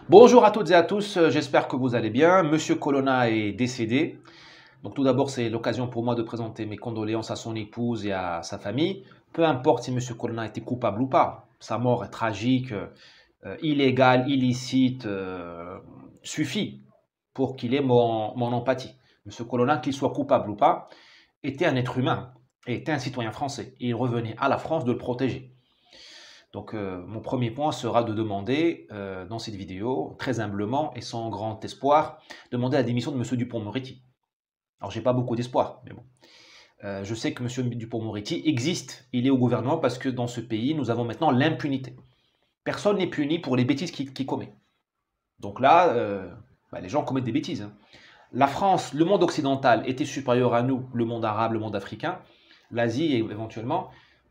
Bonjour à toutes et à tous, j'espère que vous allez bien. Monsieur Colonna est décédé. Donc tout d'abord, c'est l'occasion pour moi de présenter mes condoléances à son épouse et à sa famille. Peu importe si Monsieur Colonna était coupable ou pas, sa mort est tragique, illégale, illicite, suffit pour qu'il ait mon empathie. Monsieur Colonna, qu'il soit coupable ou pas, était un être humain et était un citoyen français. Et il revenait à la France de le protéger. Donc, mon premier point sera de demander, dans cette vidéo, très humblement et sans grand espoir, demander la démission de M. Dupond-Moretti. Alors, j'ai pas beaucoup d'espoir, mais bon. Je sais que M. Dupond-Moretti existe, il est au gouvernement parce que dans ce pays, nous avons maintenant l'impunité. Personne n'est puni pour les bêtises qu'il commet. Donc là, les gens commettent des bêtises, hein. La France, le monde occidental était supérieur à nous, le monde arabe, le monde africain, l'Asie éventuellement,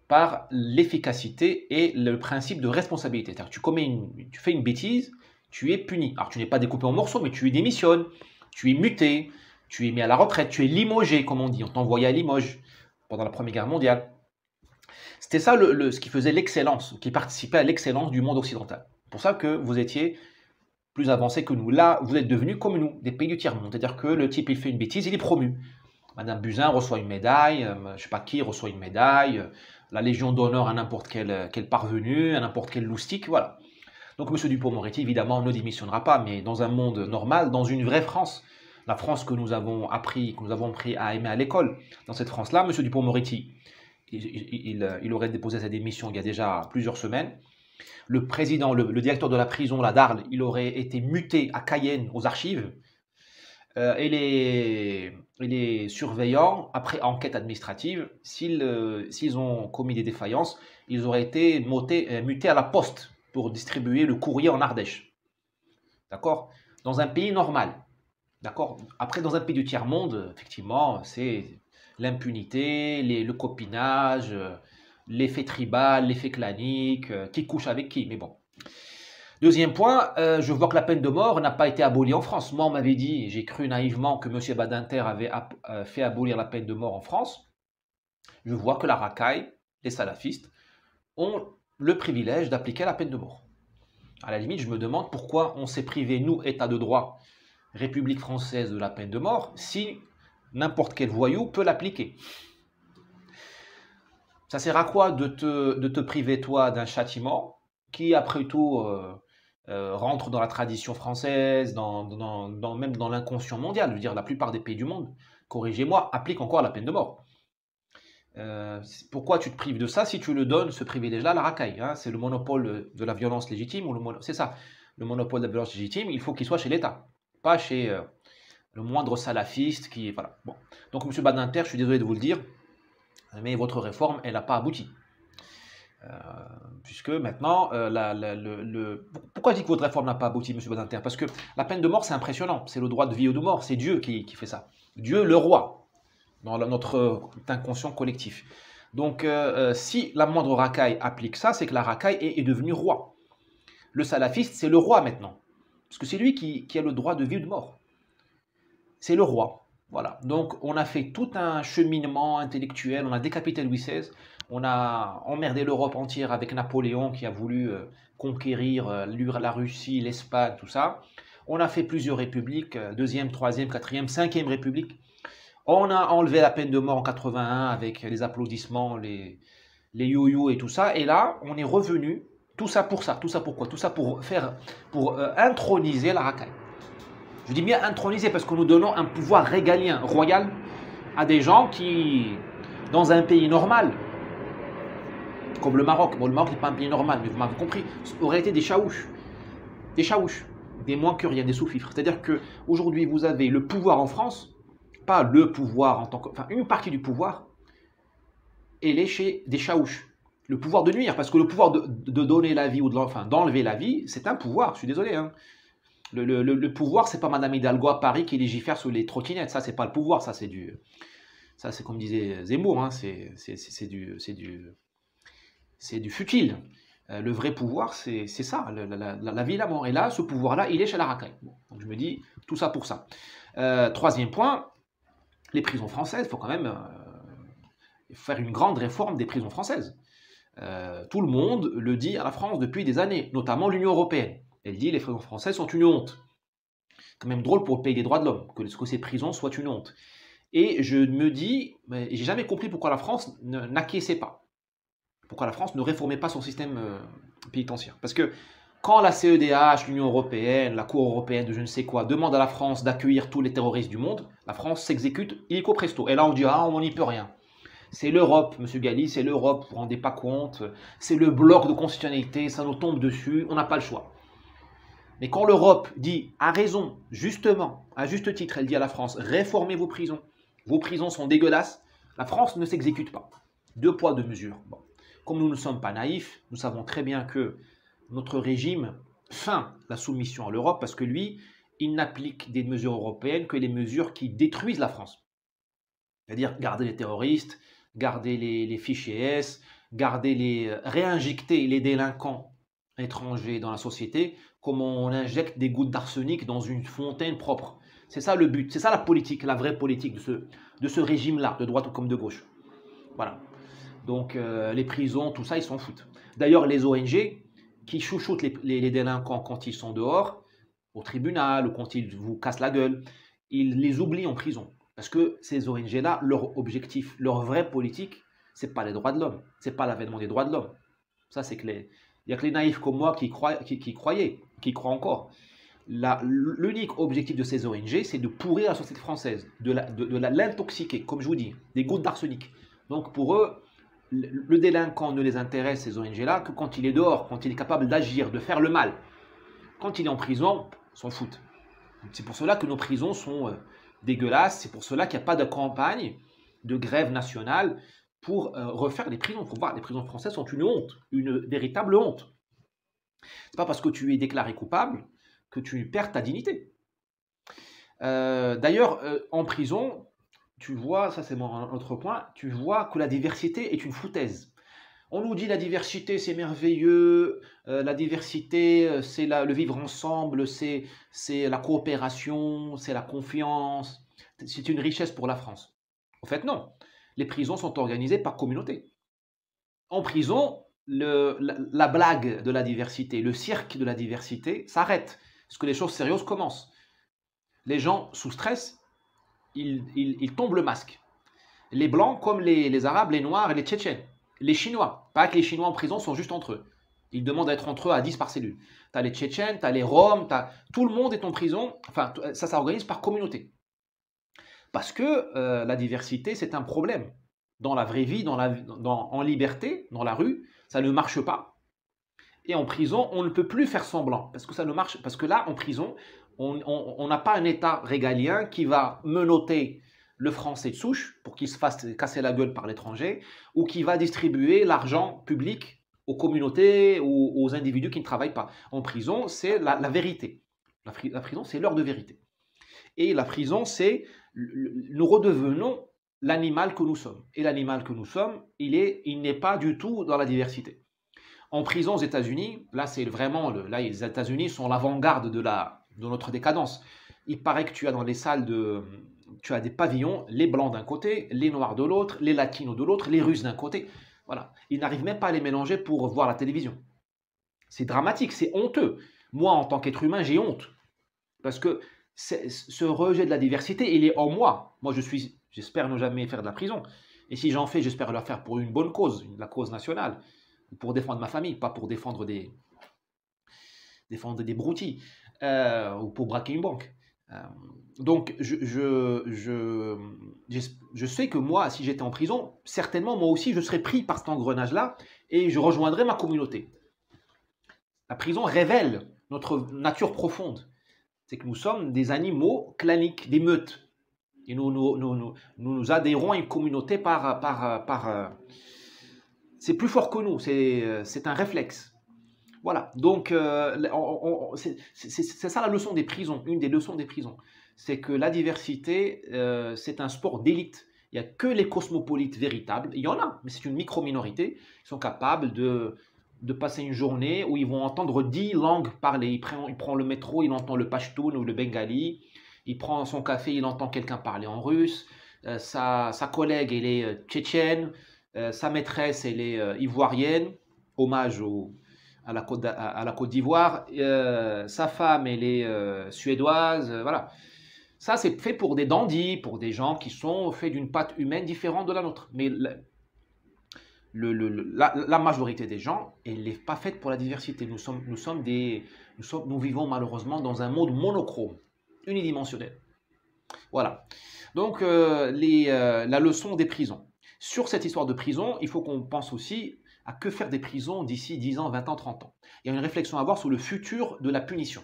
par l'efficacité et le principe de responsabilité. C'est-à-dire que tu fais une bêtise, tu es puni. Alors tu n'es pas découpé en morceaux, mais tu démissionnes, tu es muté, tu es mis à la retraite, tu es limogé, comme on dit. On t'envoyait à Limoges pendant la Première Guerre mondiale. C'était ça ce qui faisait l'excellence, qui participait à l'excellence du monde occidental. C'est pour ça que vous étiez plus avancés que nous. Là, vous êtes devenus comme nous, des pays du tiers-monde. C'est-à-dire que le type, il fait une bêtise, il est promu. Madame Buzyn reçoit une médaille, je ne sais pas qui reçoit une médaille, la Légion d'honneur à n'importe quel parvenu, à n'importe quel loustic, voilà. Donc M. Dupond-Moretti, évidemment, ne démissionnera pas, mais dans un monde normal, dans une vraie France, la France que nous avons appris à aimer à l'école, dans cette France-là, M. Dupond-Moretti, il aurait déposé sa démission il y a déjà plusieurs semaines. Le président, le directeur de la prison, la d'Arles, il aurait été muté à Cayenne, aux archives. Et les surveillants, après enquête administrative, s'ils ont commis des défaillances, ils auraient été mutés à la poste pour distribuer le courrier en Ardèche. D'accord? Dans un pays normal. D'accord? Après, dans un pays du tiers-monde, effectivement, c'est l'impunité, le copinage, l'effet tribal, l'effet clanique, qui couche avec qui, mais bon. Deuxième point, je vois que la peine de mort n'a pas été abolie en France. Moi, on m'avait dit, j'ai cru naïvement que M. Badinter avait fait abolir la peine de mort en France. Je vois que la racaille, les salafistes, ont le privilège d'appliquer la peine de mort. À la limite, je me demande pourquoi on s'est privé, nous, État de droit, République française, de la peine de mort, si n'importe quel voyou peut l'appliquer. Ça sert à quoi de te priver, toi, d'un châtiment qui, après tout, rentre dans la tradition française, même dans l'inconscient mondial. Je veux dire, la plupart des pays du monde, corrigez-moi, appliquent encore la peine de mort. Pourquoi tu te prives de ça si tu le donnes, ce privilège-là, à la racaille, hein? C'est le monopole de la violence légitime, c'est ça, le monopole de la violence légitime, il faut qu'il soit chez l'État, pas chez le moindre salafiste qui... Voilà. Bon. Donc, M. Badinter, je suis désolé de vous le dire, mais votre réforme, elle n'a pas abouti. Puisque maintenant, pourquoi je dis que votre réforme n'a pas abouti, M. Badinter? Parce que la peine de mort, c'est impressionnant. C'est le droit de vie ou de mort. C'est Dieu qui fait ça. Dieu, le roi, dans notre inconscient collectif. Donc, si la moindre racaille applique ça, c'est que la racaille est devenue roi. Le salafiste, c'est le roi maintenant. Parce que c'est lui qui a le droit de vie ou de mort. C'est le roi. Voilà, donc on a fait tout un cheminement intellectuel, on a décapité Louis XVI, on a emmerdé l'Europe entière avec Napoléon qui a voulu conquérir la Russie, l'Espagne, tout ça. On a fait plusieurs républiques, deuxième, troisième, quatrième, cinquième république. On a enlevé la peine de mort en 81 avec les applaudissements, les you-you et tout ça. Et là, on est revenu, tout ça pour ça, tout ça pourquoi? Tout ça pour introniser la racaille. Je dis bien intronisé parce que nous donnons un pouvoir régalien, royal, à des gens qui, dans un pays normal, comme le Maroc, bon, le Maroc n'est pas un pays normal, mais vous m'avez compris, auraient été des chaouches, des moins que rien, des sous-fifres. C'est-à-dire qu'aujourd'hui, vous avez le pouvoir en France, pas le pouvoir en tant que... Enfin, une partie du pouvoir, elle est chez des chaouches. Le pouvoir de nuire, parce que le pouvoir de donner la vie ou d'enlever la vie, c'est un pouvoir, je suis désolé, hein. Le pouvoir, c'est pas Madame Hidalgo à Paris qui légifère sur les trottinettes. Ça, c'est pas le pouvoir. Ça, c'est comme disait Zemmour. Hein, c'est du futile. Le vrai pouvoir, c'est ça, la vie et la mort. Et là, ce pouvoir-là, il est chez la racaille. Bon, donc je me dis, tout ça pour ça. Troisième point, les prisons françaises. Il faut quand même faire une grande réforme des prisons françaises. Tout le monde le dit à la France depuis des années, notamment l'Union européenne. Elle dit les prisons françaises sont une honte. Quand même drôle pour le pays des droits de l'homme, que ces prisons soient une honte. Et je me dis, j'ai jamais compris pourquoi la France n'acquiesçait pas. Pourquoi la France ne réformait pas son système pénitentiaire. Parce que quand la CEDH, l'Union européenne, la Cour européenne de je ne sais quoi, demande à la France d'accueillir tous les terroristes du monde, la France s'exécute illico presto. Et là on dit, ah, on n'y peut rien. C'est l'Europe, monsieur Galli, c'est l'Europe, vous ne vous rendez pas compte. C'est le bloc de constitutionnalité, ça nous tombe dessus, on n'a pas le choix. Mais quand l'Europe dit, à raison, justement, à juste titre, elle dit à la France, réformez vos prisons sont dégueulasses, la France ne s'exécute pas. Deux poids, deux mesures. Bon. Comme nous ne sommes pas naïfs, nous savons très bien que notre régime feint la soumission à l'Europe parce que lui, il n'applique des mesures européennes que les mesures qui détruisent la France. C'est-à-dire garder les terroristes, garder les fichiers S, réinjecter les délinquants étrangers dans la société comme on injecte des gouttes d'arsenic dans une fontaine propre. C'est ça le but, c'est ça la politique, la vraie politique de ce régime-là, de droite comme de gauche. Voilà. Donc les prisons, tout ça, ils s'en foutent. D'ailleurs, les ONG qui chouchoutent les délinquants quand ils sont dehors, au tribunal, ou quand ils vous cassent la gueule, ils les oublient en prison. Parce que ces ONG-là, leur objectif, leur vraie politique, c'est pas les droits de l'homme, c'est pas l'avènement des droits de l'homme. Ça, c'est clair. Il n'y a que les naïfs comme moi qui croient encore. L'unique objectif de ces ONG, c'est de pourrir la société française, de l'intoxiquer, comme je vous dis, des gouttes d'arsenic. Donc pour eux, le délinquant ne les intéresse, ces ONG-là, que quand il est dehors, quand il est capable d'agir, de faire le mal. Quand il est en prison, ils s'en foutent. C'est pour cela que nos prisons sont dégueulasses, c'est pour cela qu'il n'y a pas de campagne, de grève nationale pour refaire les prisons. Il faut voir, les prisons françaises sont une honte, une véritable honte. C'est pas parce que tu es déclaré coupable que tu perds ta dignité. D'ailleurs, en prison, tu vois, ça c'est un autre point, tu vois que la diversité est une foutaise. On nous dit la diversité c'est merveilleux, la diversité c'est le vivre ensemble, c'est la coopération, c'est la confiance, c'est une richesse pour la France. En fait non, les prisons sont organisées par communauté. En prison, la blague de la diversité, le cirque de la diversité s'arrête, parce que les choses sérieuses commencent. Les gens sous stress, ils tombent le masque. Les blancs comme les arabes, les noirs et les tchétchènes. Les chinois, pas que les chinois en prison sont juste entre eux. Ils demandent à être entre eux à 10 par cellule. Tu as les tchétchènes, tu as les roms, tout le monde est en prison. Enfin, ça s'organise par communauté. Parce que la diversité, c'est un problème. Dans la vraie vie, en liberté, dans la rue, ça ne marche pas. Et en prison, on ne peut plus faire semblant. Parce que ça ne marche. Parce que là, en prison, on n'a pas un État régalien qui va menotter le français de souche pour qu'il se fasse casser la gueule par l'étranger, ou qui va distribuer l'argent public aux communautés ou aux individus qui ne travaillent pas. En prison, c'est la vérité. La prison, c'est l'heure de vérité. Et la prison, c'est nous redevenons l'animal que nous sommes. Et l'animal que nous sommes, il n'est pas du tout dans la diversité. En prison aux États-Unis, là, c'est vraiment, là, les États-Unis sont l'avant-garde de notre décadence. Il paraît que tu as dans les salles tu as des pavillons, les blancs d'un côté, les noirs de l'autre, les latinos de l'autre, les russes d'un côté. Voilà. Ils n'arrivent même pas à les mélanger pour voir la télévision. C'est dramatique, c'est honteux. Moi, en tant qu'être humain, j'ai honte. Parce que ce rejet de la diversité, il est en moi. Moi, j'espère ne jamais faire de la prison. Et si j'en fais, j'espère le faire pour une bonne cause, la cause nationale. Pour défendre ma famille, pas pour défendre des broutilles ou pour braquer une banque. Donc, je sais que moi, si j'étais en prison, certainement, moi aussi, je serais pris par cet engrenage-là et je rejoindrais ma communauté. La prison révèle notre nature profonde. C'est que nous sommes des animaux claniques, des meutes. Et nous adhérons à une communauté c'est plus fort que nous, c'est un réflexe. Voilà, donc c'est ça la leçon des prisons, une des leçons des prisons. C'est que la diversité, c'est un sport d'élite. Il n'y a que les cosmopolites véritables, il y en a, mais c'est une micro-minorité, qui sont capables de passer une journée où ils vont entendre 10 langues parler. Il prend le métro, il entend le pashtun ou le bengali, il prend son café, il entend quelqu'un parler en russe, sa collègue, elle est tchétchène, sa maîtresse, elle est ivoirienne, hommage à la Côte d'Ivoire, sa femme, elle est suédoise, voilà. Ça, c'est fait pour des dandys, pour des gens qui sont faits d'une pâte humaine différente de la nôtre. Mais la majorité des gens, elle n'est pas faite pour la diversité. Nous vivons malheureusement dans un monde monochrome, unidimensionnel. Voilà. Donc, la leçon des prisons. Sur cette histoire de prison, il faut qu'on pense aussi à que faire des prisons d'ici 10 ans, 20 ans, 30 ans. Il y a une réflexion à avoir sur le futur de la punition.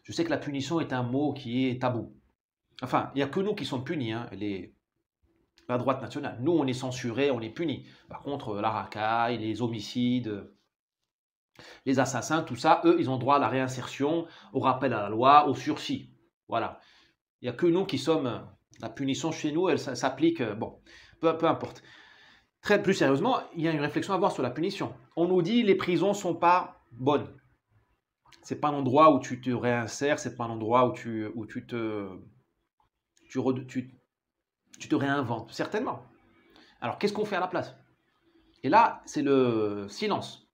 Je sais que la punition est un mot qui est tabou. Enfin, il n'y a que nous qui sommes punis, hein, la droite nationale. Nous, on est censurés, on est punis. Par contre, la racaille, les homicides, les assassins, tout ça, eux, ils ont droit à la réinsertion, au rappel à la loi, au sursis. Voilà. Il n'y a que nous qui sommes... La punition chez nous, elle s'applique... Bon, peu importe. Plus sérieusement, il y a une réflexion à avoir sur la punition. On nous dit les prisons ne sont pas bonnes. C'est pas un endroit où tu te réinsères, c'est pas un endroit où tu te réinventes. Certainement. Alors, qu'est-ce qu'on fait à la place? Et là, c'est le silence.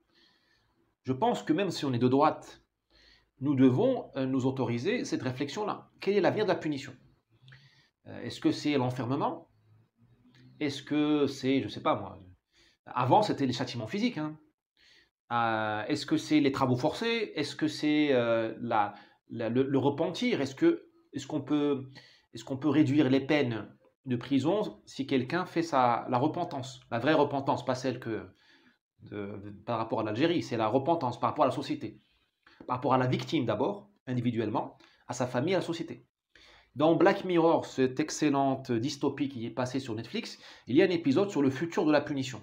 Je pense que même si on est de droite, nous devons nous autoriser cette réflexion-là. Quel est l'avenir de la punition? Est-ce que c'est l'enfermement? Est-ce que c'est, je ne sais pas moi, avant c'était les châtiments physiques, hein. Est-ce que c'est les travaux forcés? Est-ce que c'est le repentir? Est-ce qu'on peut réduire les peines de prison si quelqu'un fait la repentance? La vraie repentance, pas celle par rapport à l'Algérie, c'est la repentance par rapport à la société. Par rapport à la victime d'abord, individuellement, à sa famille, à la société. Dans Black Mirror, cette excellente dystopie qui est passée sur Netflix, il y a un épisode sur le futur de la punition.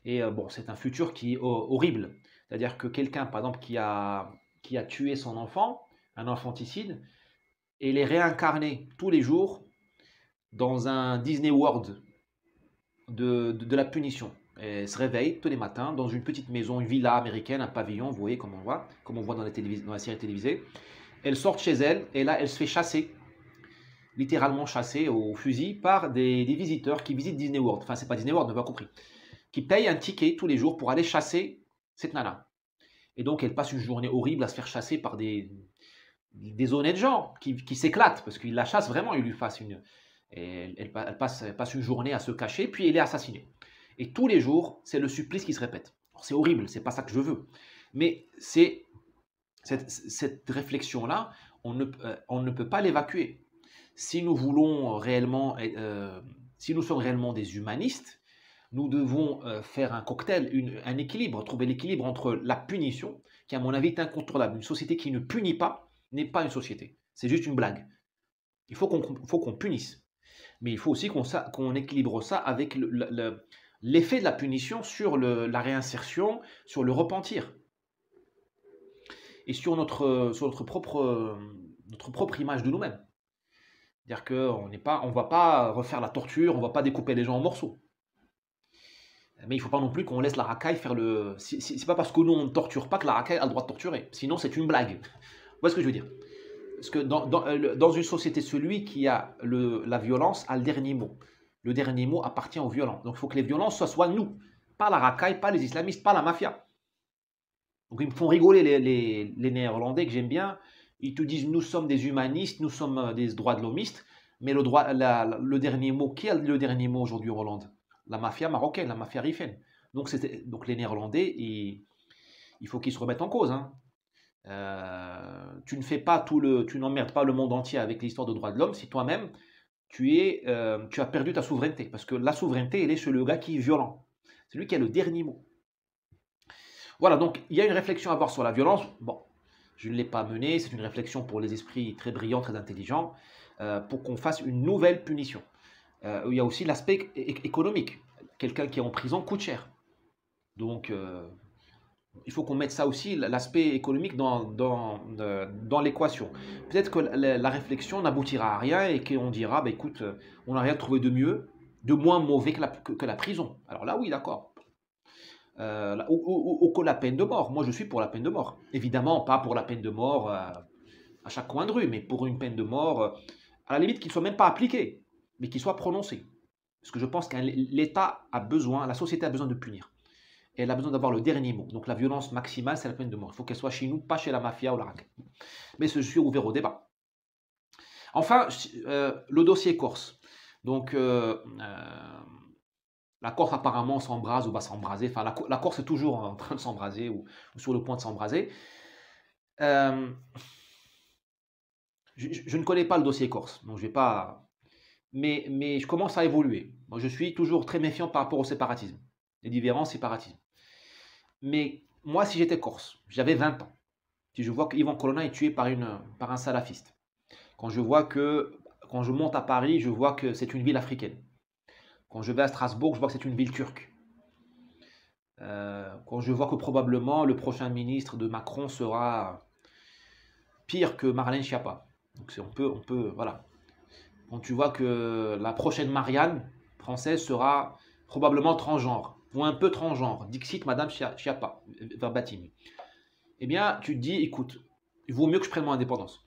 Et bon, c'est un futur qui est horrible. C'est-à-dire que quelqu'un, par exemple, qui a tué son enfant, un infanticide, et il est réincarné tous les jours dans un Disney World de la punition. Et se réveille tous les matins dans une petite maison, une villa américaine, un pavillon, vous voyez comme on voit dans la série télévisée. Elle sort chez elle et là elle se fait chasser, littéralement chasser au fusil par des visiteurs qui visitent Disney World. Enfin, c'est pas Disney World, on n'a pas compris. Qui payent un ticket tous les jours pour aller chasser cette nana. Et donc elle passe une journée horrible à se faire chasser par des honnêtes gens qui s'éclatent parce qu'ils la chassent vraiment, ils lui fassent une... Et elle passe une journée à se cacher, puis elle est assassinée. Et tous les jours, c'est le supplice qui se répète. C'est horrible, c'est pas ça que je veux. Mais c'est cette réflexion-là, on ne peut pas l'évacuer. Si nous voulons réellement, si nous sommes réellement des humanistes, nous devons faire un cocktail, un équilibre, trouver l'équilibre entre la punition, qui à mon avis est incontrôlable. Une société qui ne punit pas n'est pas une société. C'est juste une blague. Il faut qu'on punisse. Mais il faut aussi qu'on équilibre ça avec l'effet de la punition sur la réinsertion, sur le repentir. Et sur notre propre image de nous-mêmes. C'est-à-dire qu'on ne va pas refaire la torture, on ne va pas découper les gens en morceaux. Mais il ne faut pas non plus qu'on laisse la racaille faire le... C'est pas parce que nous on ne torture pas que la racaille a le droit de torturer. Sinon c'est une blague. Vous voyez ce que je veux dire? Parce que dans une société, celui qui a la violence a le dernier mot. Le dernier mot appartient aux violents. Donc il faut que les violents soient nous. Pas la racaille, pas les islamistes, pas la mafia. Donc ils me font rigoler les Néerlandais que j'aime bien. Ils te disent nous sommes des humanistes, nous sommes des droits de l'homiste. Mais le dernier mot, qui a le dernier mot aujourd'hui en Hollande? La mafia marocaine, la mafia rifaine. Donc les Néerlandais, il faut qu'ils se remettent en cause, hein. Tu n'emmerdes pas le monde entier avec l'histoire de droits de l'homme si toi-même tu as perdu ta souveraineté. Parce que la souveraineté, elle est chez le gars qui est violent. C'est lui qui a le dernier mot. Voilà, donc il y a une réflexion à avoir sur la violence. Bon, je ne l'ai pas menée, c'est une réflexion pour les esprits très brillants, très intelligents, pour qu'on fasse une nouvelle punition. Il y a aussi l'aspect économique. Quelqu'un qui est en prison coûte cher. Donc, il faut qu'on mette ça aussi, l'aspect économique, dans l'équation. Peut-être que la réflexion n'aboutira à rien et qu'on dira, bah, écoute, on n'a rien trouvé de mieux, de moins mauvais que la prison. Alors là, oui, d'accord. Ou que la peine de mort. Moi, je suis pour la peine de mort. Évidemment, pas pour la peine de mort à chaque coin de rue, mais pour une peine de mort, à la limite, qu'il ne soit même pas appliqué, mais qu'il soit prononcé. Parce que je pense que l'État a besoin, la société a besoin de punir. et elle a besoin d'avoir le dernier mot. Donc la violence maximale, c'est la peine de mort. Il faut qu'elle soit chez nous, pas chez la mafia ou la raquette. Mais je suis ouvert au débat. Enfin, le dossier Corse. Donc, la Corse apparemment s'embrase ou va s'embraser. Enfin, la Corse est toujours en train de s'embraser ou sur le point de s'embraser. Euh, je ne connais pas le dossier Corse, donc je vais pas. Mais je commence à évoluer. Moi, je suis toujours très méfiant par rapport au séparatisme, les différents séparatismes. Mais moi, si j'étais Corse, j'avais 20 ans. Si je vois qu'Ivan Colonna est tué par un salafiste, quand je monte à Paris, je vois que c'est une ville africaine. Quand je vais à Strasbourg, je vois que c'est une ville turque. Quand je vois que probablement le prochain ministre de Macron sera pire que Marlène Schiappa. Donc voilà. Quand tu vois que la prochaine Marianne française sera probablement transgenre, ou un peu transgenre, dixit Madame Schiappa, verbatim. Eh bien, tu te dis, écoute, il vaut mieux que je prenne mon indépendance.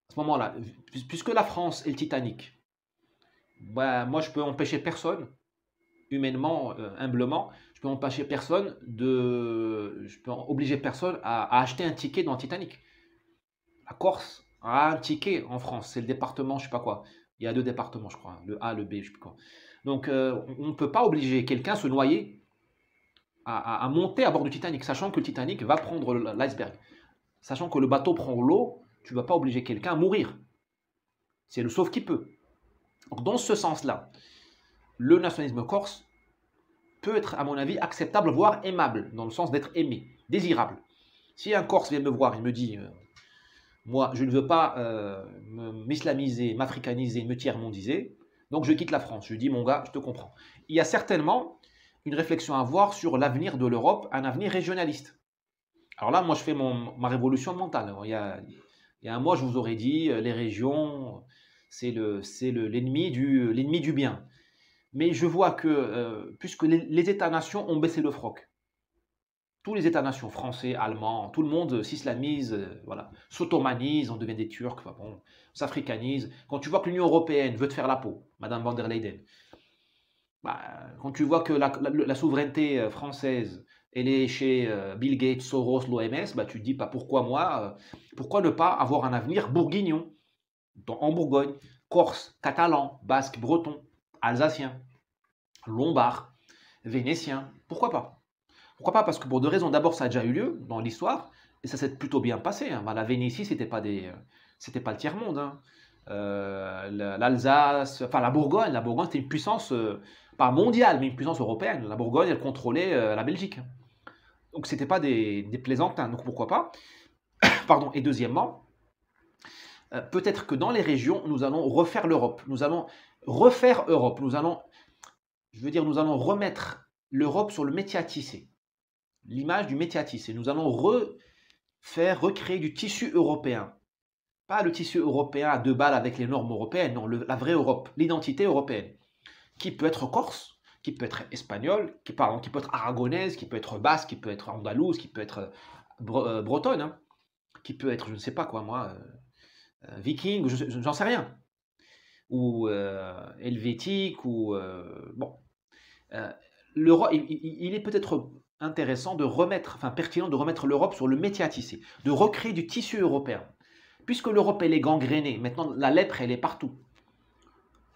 À ce moment-là, puisque la France est le Titanic, bah, moi je peux empêcher personne, humainement, humblement, je peux empêcher personne je peux obliger personne à acheter un ticket dans le Titanic. La Corse a un ticket en France, c'est le département, je sais pas quoi. Il y a 2 départements, je crois, le A, le B, je sais plus quoi. Donc, on ne peut pas obliger quelqu'un à se noyer, à monter à bord du Titanic, sachant que le Titanic va prendre l'iceberg. Sachant que le bateau prend l'eau, tu ne vas pas obliger quelqu'un à mourir. C'est le sauve qui peut. Donc, dans ce sens-là, le nationalisme corse peut être, à mon avis, acceptable, voire aimable, dans le sens d'être aimé, désirable. Si un Corse vient me voir et me dit moi, je ne veux pas m'islamiser, m'africaniser, me tiers-mondiser, donc je quitte la France. Je dis, mon gars, je te comprends. Il y a certainement une réflexion à avoir sur l'avenir de l'Europe, un avenir régionaliste. Alors là, moi, je fais ma révolution mentale. Il y a un mois, je vous aurais dit, les régions, c'est l'ennemi du bien. Mais je vois que, puisque les États-nations ont baissé le froc, tous les États-nations, français, allemands, tout le monde s'islamise, voilà, s'ottomanise, on devient des Turcs, enfin bon, s'africanise. Quand tu vois que l'Union européenne veut te faire la peau, Madame van der Leyen, bah, quand tu vois que la souveraineté française, elle est chez Bill Gates, Soros, l'OMS, bah, tu te dis pas pourquoi moi, pourquoi ne pas avoir un avenir bourguignon, en Bourgogne, corse, catalan, basque, breton, alsacien, lombard, vénitien, pourquoi pas? Pourquoi pas? Parce que pour 2 raisons. D'abord, ça a déjà eu lieu dans l'histoire, et ça s'est plutôt bien passé, hein. Bah, la Vénétie, c'était pas le tiers-monde, hein. L'Alsace, enfin la Bourgogne c'était une puissance, pas mondiale, mais une puissance européenne. La Bourgogne, elle contrôlait la Belgique, hein. Donc c'était pas des plaisantins, donc pourquoi pas? Pardon. Et deuxièmement, peut-être que dans les régions, nous allons refaire l'Europe. Nous allons refaire Europe. Nous allons remettre l'Europe sur le métier à tisser. L'image du métier à tisser. Nous allons recréer du tissu européen. Pas le tissu européen à 2 balles avec les normes européennes, non, la vraie Europe, l'identité européenne, qui peut être corse, qui peut être espagnole, qui peut être aragonaise, qui peut être basque, qui peut être andalouse, qui peut être bretonne, hein, qui peut être, je ne sais pas quoi, moi, viking, j'en sais rien, ou helvétique, ou bon. Il est peut-être intéressant de remettre, enfin pertinent de remettre l'Europe sur le métier à tisser, de recréer du tissu européen. Puisque l'Europe, elle est gangrénée, maintenant la lèpre, elle est partout.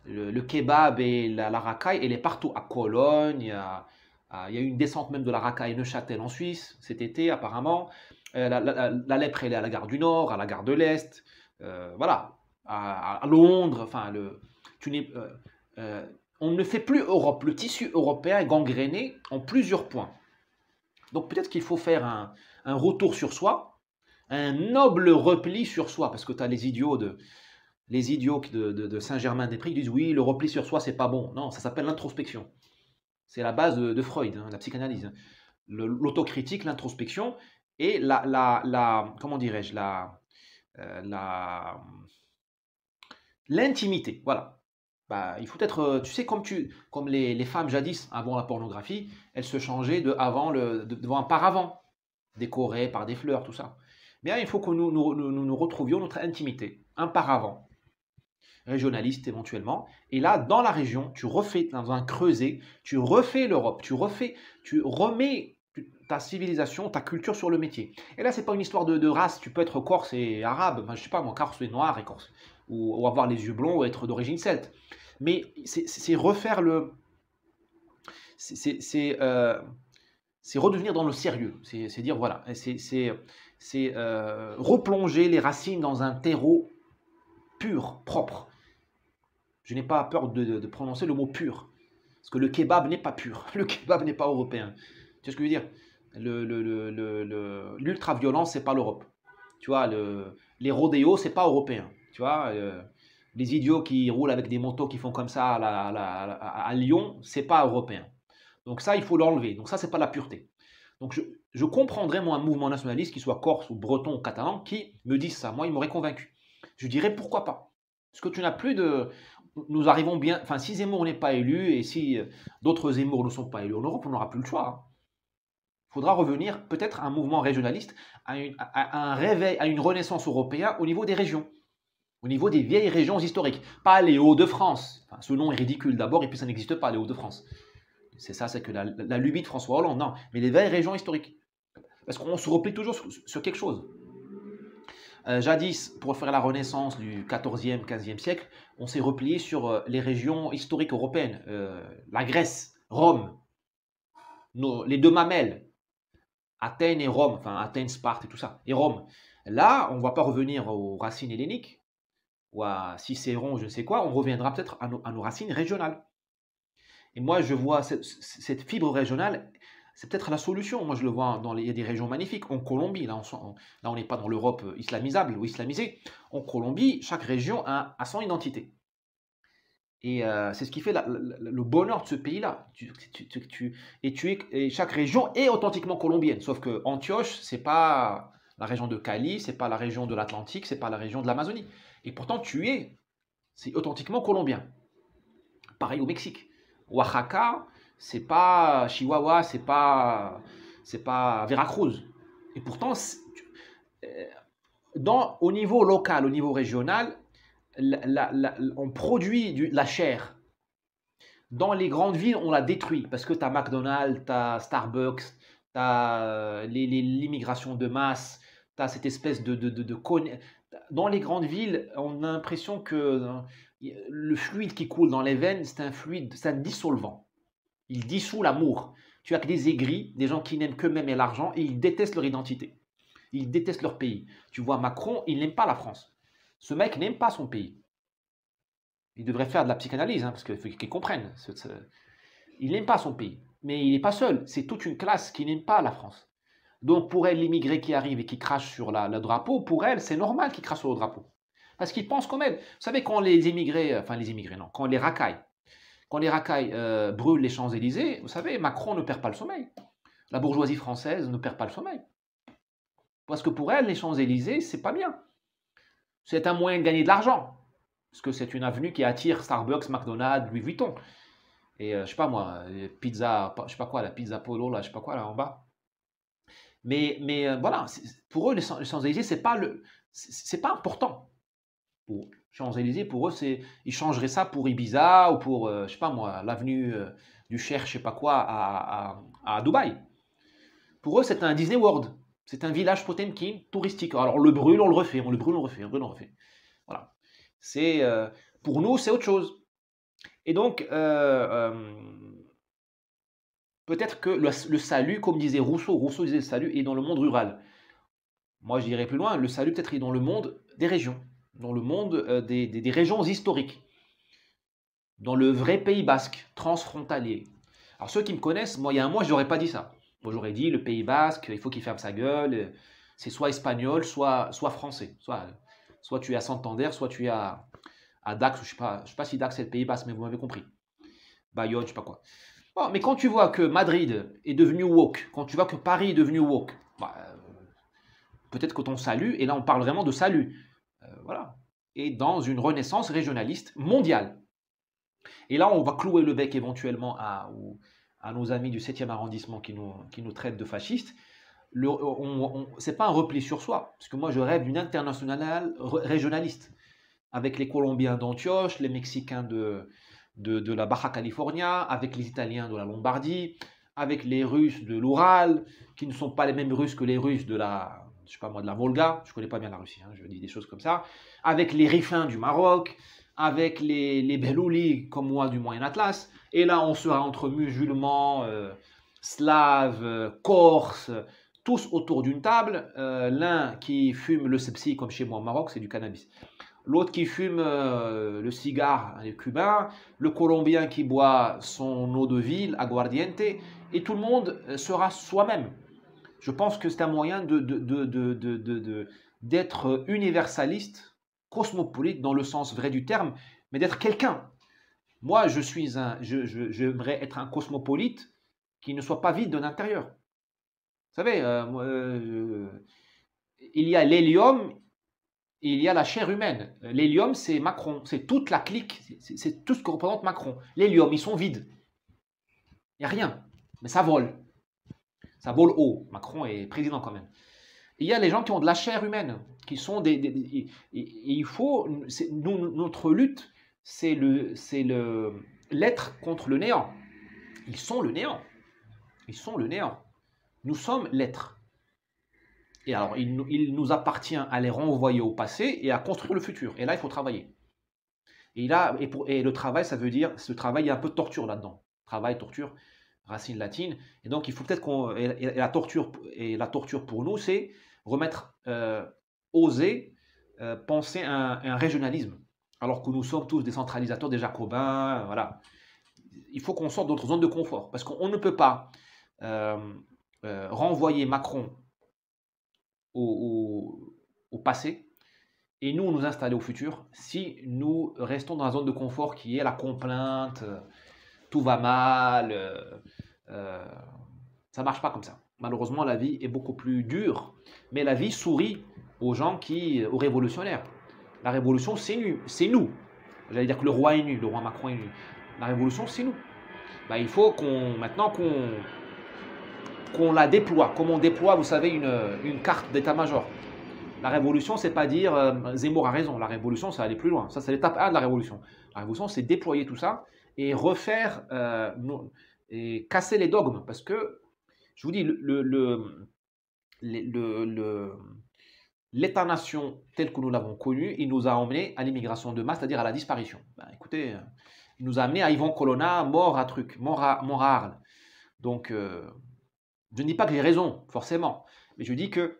Le kebab et la racaille, elle est partout. À Cologne, il y a eu une descente même de la racaille Neuchâtel en Suisse cet été, apparemment. La lèpre, elle est à la gare du Nord, à la gare de l'Est, voilà, à Londres. Enfin, on ne fait plus Europe. Le tissu européen est gangréné en plusieurs points. Donc peut-être qu'il faut faire un retour sur soi, un noble repli sur soi, parce que tu as les idiots de Saint-Germain-des-Prés qui disent oui, le repli sur soi, c'est pas bon. Non, ça s'appelle l'introspection. C'est la base de Freud, hein, la psychanalyse, hein. L'autocritique, l'introspection et comment dirais-je, l'intimité. Voilà. Bah, il faut être, tu sais, comme les femmes jadis, avant la pornographie, elles se changeaient devant un paravent, décoré par des fleurs, tout ça. Bien, il faut que nous retrouvions notre intimité, un paravent. régionaliste éventuellement. Et là, dans la région, tu refais, dans un creuset, tu refais l'Europe, tu remets ta civilisation, ta culture sur le métier. Et là, c'est pas une histoire de race, tu peux être corse et arabe, enfin, je sais pas moi, corse et noir et corse, ou avoir les yeux blonds ou être d'origine celte. Mais c'est refaire le... C'est c'est, euh, c'est redevenir dans le sérieux. C'est dire, voilà, c'est replonger les racines dans un terreau pur, propre. Je n'ai pas peur de prononcer le mot pur. Parce que le kebab n'est pas pur. Le kebab n'est pas européen. Tu vois ce que je veux dire? L'ultra-violence, c'est pas l'Europe. Tu vois, les rodéos, c'est pas européen. Tu vois, les idiots qui roulent avec des motos qui font comme ça à Lyon, c'est pas européen. Donc ça, il faut l'enlever. Donc ça, c'est pas la pureté. Donc je comprendrais, moi, un mouvement nationaliste, qui soit corse ou breton ou catalan, qui me dise ça. Moi, il m'aurait convaincu. Je dirais pourquoi pas. Parce que tu n'as plus de... Nous arrivons bien... Enfin, si Zemmour n'est pas élu et si d'autres Zemmour ne sont pas élus en Europe, on n'aura plus le choix, hein. Il faudra revenir peut-être à un mouvement régionaliste, à un réveil, à une renaissance européenne au niveau des régions, au niveau des vieilles régions historiques. Pas les Hauts-de-France. Enfin, ce nom est ridicule d'abord et puis ça n'existe pas, les Hauts-de-France. C'est ça, c'est que la lubie de François Hollande. Non, mais les vieilles régions historiques. Parce qu'on se replie toujours sur quelque chose. Jadis, pour faire la renaissance du 14e, 15e siècle, on s'est replié sur les régions historiques européennes. La Grèce, Rome, les deux mamelles, Athènes et Rome, enfin Athènes, Sparte et tout ça, et Rome. Là, on ne va pas revenir aux racines helléniques, ou à Cicéron, je ne sais quoi, on reviendra peut-être à nos racines régionales. Et moi, je vois cette fibre régionale, c'est peut-être la solution. Moi, je le vois il y a des régions magnifiques. En Colombie, là, on n'est pas dans l'Europe islamisable ou islamisée. En Colombie, chaque région a son identité. Et c'est ce qui fait le bonheur de ce pays-là. Et chaque région est authentiquement colombienne. Sauf que Antioche, c'est pas la région de Cali, c'est pas la région de l'Atlantique, c'est pas la région de l'Amazonie. Et pourtant, c'est authentiquement colombien. Pareil au Mexique. Oaxaca, c'est pas Chihuahua, c'est pas Veracruz. Et pourtant, au niveau local, au niveau régional, on produit la chair. Dans les grandes villes, on la détruit parce que tu as McDonald's, tu as Starbucks, tu as l'immigration de masse, tu as cette espèce Dans les grandes villes, on a l'impression que le fluide qui coule dans les veines, c'est un fluide, c'est un dissolvant. Il dissout l'amour. Tu as que des aigris, des gens qui n'aiment qu'eux-mêmes et l'argent, et ils détestent leur identité. Ils détestent leur pays. Tu vois, Macron, il n'aime pas la France. Ce mec n'aime pas son pays. Il devrait faire de la psychanalyse, hein, parce qu'il faut qu'il comprenne. Il n'aime pas son pays. Mais il n'est pas seul. C'est toute une classe qui n'aime pas la France. Donc pour elle, l'immigré qui arrive et qui crache sur le drapeau, pour elle, c'est normal qu'il crache sur le drapeau. Parce qu'ils pensent comme elle. Vous savez, quand les immigrés, enfin les immigrés, non, quand les racailles brûlent les Champs-Élysées, vous savez, Macron ne perd pas le sommeil. La bourgeoisie française ne perd pas le sommeil. Parce que pour elle, les Champs-Élysées, c'est pas bien. C'est un moyen de gagner de l'argent. Parce que c'est une avenue qui attire Starbucks, McDonald's, Louis Vuitton. Et je sais pas moi, pizza, je sais pas quoi, la pizza Polo, là, je sais pas quoi, là en bas. Mais voilà, pour eux, les Champs-Élysées, c'est pas important. Pour Champs-Élysées, pour eux, ils changeraient ça pour Ibiza ou pour, je sais pas moi, l'avenue du Cher, je sais pas quoi, à Dubaï. Pour eux, c'est un Disney World. C'est un village Potemkin touristique. Alors on le brûle, on le refait, on le brûle, on le refait, on le brûle, on le refait. Voilà. Pour nous, c'est autre chose. Et donc, peut-être que le salut, comme disait Rousseau disait le salut est dans le monde rural. Moi, je dirais plus loin, le salut peut-être est dans le monde des régions, dans le monde des régions historiques, dans le vrai Pays basque, transfrontalier. Alors ceux qui me connaissent, moi, il y a un mois, je n'aurais pas dit ça. Moi, j'aurais dit le Pays basque, il faut qu'il ferme sa gueule, c'est soit espagnol, soit français. Soit tu es à Santander, soit tu es à Dax, je ne sais pas si Dax c'est le Pays basque, mais vous m'avez compris. Bayonne, je ne sais pas quoi. Bon, mais quand tu vois que Madrid est devenu woke, quand tu vois que Paris est devenu woke, peut-être que ton salut, et là on parle vraiment de salut, voilà, et dans une renaissance régionaliste mondiale. Et là on va clouer le bec éventuellement à nos amis du 7e arrondissement qui nous traitent de fascistes. C'est pas un repli sur soi, parce que moi je rêve d'une internationale régionaliste. avec les Colombiens d'Antioche, les Mexicains de la Baja California, avec les Italiens de la Lombardie, avec les Russes de l'Oural, qui ne sont pas les mêmes Russes que les Russes de la, je sais pas moi, de la Volga, je connais pas bien la Russie, hein, je dis des choses comme ça, avec les Rifins du Maroc, avec les Beloulis comme moi du Moyen Atlas, et là on sera entre musulmans, slaves, corses, tous autour d'une table, l'un qui fume le sepsi comme chez moi au Maroc, c'est du cannabis. L'autre qui fume le cigare, le cubain, le colombien qui boit son eau de ville, aguardiente, et tout le monde sera soi-même. Je pense que c'est un moyen d'être universaliste, cosmopolite dans le sens vrai du terme, mais d'être quelqu'un. Moi, j'aimerais être un cosmopolite qui ne soit pas vide de l'intérieur. Vous savez, il y a l'hélium, il y a la chair humaine. L'hélium, c'est Macron, c'est toute la clique, c'est tout ce que représente Macron. L'hélium, ils sont vides. Il n'y a rien, mais ça vole. Ça vole haut. Macron est président quand même. Et il y a les gens qui ont de la chair humaine, qui sont il faut, notre lutte, c'est l'être contre le néant. Ils sont le néant. Ils sont le néant. Nous sommes l'être. Et alors, il nous appartient à les renvoyer au passé et à construire le futur. Et là, il faut travailler. Et là, et le travail, ça veut dire, ce travail, il y a un peu de torture là-dedans. Travail, torture, racine latine. Et donc, il faut peut-être qu'on. Et la torture pour nous, c'est remettre, oser penser un régionalisme. Alors que nous sommes tous des centralisateurs, des jacobins, voilà. Il faut qu'on sorte de notre zone de confort. Parce qu'on ne peut pas renvoyer Macron au passé et nous installer au futur si nous restons dans la zone de confort qui est la complainte, tout va mal. Ça ne marche pas comme ça. Malheureusement, la vie est beaucoup plus dure, mais la vie sourit aux gens aux révolutionnaires. La révolution, c'est nous. J'allais dire que le roi est nu, le roi Macron est nu. La révolution, c'est nous. Ben, il faut maintenant qu'on la déploie, comme on déploie, vous savez, une carte d'état-major. La révolution, c'est pas dire Zemmour a raison. La révolution, c'est aller plus loin. Ça, c'est l'étape 1 de la révolution. La révolution, c'est déployer tout ça et refaire et casser les dogmes. Parce que, je vous dis, l'État-nation tel que nous l'avons connu, il nous a emmenés à l'immigration de masse, c'est-à-dire à la disparition. Ben, écoutez, il nous a amenés à Yvon Colonna, mort à Arles. Donc, je ne dis pas que j'ai raison, forcément, mais je dis que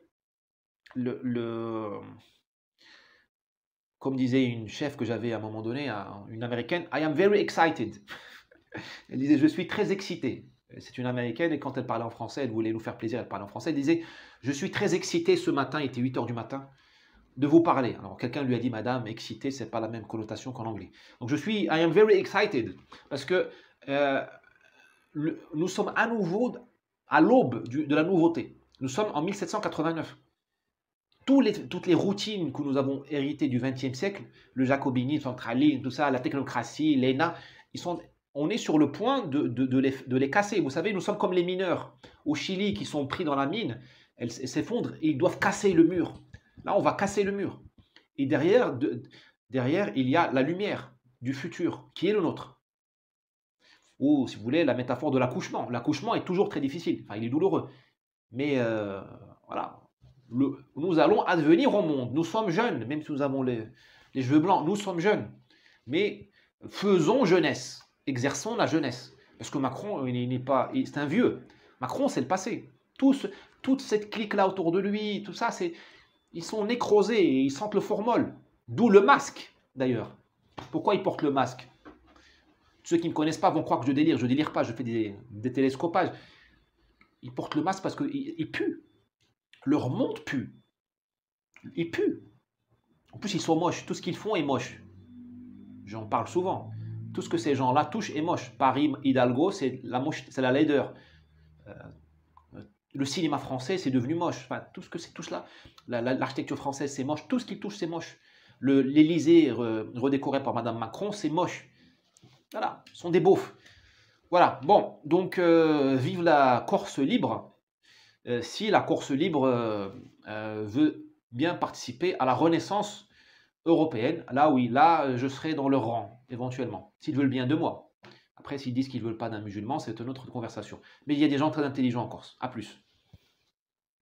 comme disait une chef que j'avais à un moment donné, une américaine, I am very excited. Elle disait, je suis très excitée. C'est une américaine et quand elle parlait en français, elle voulait nous faire plaisir, elle parlait en français, elle disait, je suis très excitée ce matin, il était 8 heures du matin, de vous parler. Alors quelqu'un lui a dit, madame, excitée, c'est pas la même connotation qu'en anglais. Donc I am very excited, parce que nous sommes à nouveau à l'aube de la nouveauté. Nous sommes en 1789. Toutes les routines que nous avons héritées du XXe siècle, le jacobinisme, le centralisme, tout ça, la technocratie, l'ENA, on est sur le point de les casser. Vous savez, nous sommes comme les mineurs au Chili qui sont pris dans la mine, elles s'effondrent et ils doivent casser le mur. Là, on va casser le mur. Et derrière, il y a la lumière du futur qui est le nôtre. Ou, si vous voulez, la métaphore de l'accouchement. L'accouchement est toujours très difficile, enfin, il est douloureux. Mais voilà. Nous allons advenir au monde. Nous sommes jeunes, même si nous avons les cheveux blancs, nous sommes jeunes. Mais faisons jeunesse, exerçons la jeunesse. Parce que Macron, c'est un vieux. Macron, c'est le passé. Toute cette clique-là autour de lui, tout ça, ils sont nécrosés et ils sentent le formol. D'où le masque, d'ailleurs. Pourquoi ils portent le masque? Ceux qui ne me connaissent pas vont croire que je délire. Je ne délire pas, je fais des télescopages. Ils portent le masque parce qu'ils puent. Leur monde pue. Ils puent. En plus, ils sont moches. Tout ce qu'ils font est moche. J'en parle souvent. Tout ce que ces gens-là touchent est moche. Paris, Hidalgo, c'est la laideur. Le cinéma français, c'est devenu moche. Enfin, tout ce que c'est touche là. L'architecture française, c'est moche. Tout ce qui touche, c'est moche. L'Élysée, redécoré par Madame Macron, c'est moche. Voilà, ce sont des beaufs. Voilà, bon, donc vive la Corse libre. Si la Corse libre veut bien participer à la renaissance européenne, là oui, là je serai dans leur rang, éventuellement, s'ils veulent bien de moi. Après, s'ils disent qu'ils ne veulent pas d'un musulman, c'est une autre conversation. Mais il y a des gens très intelligents en Corse. À plus.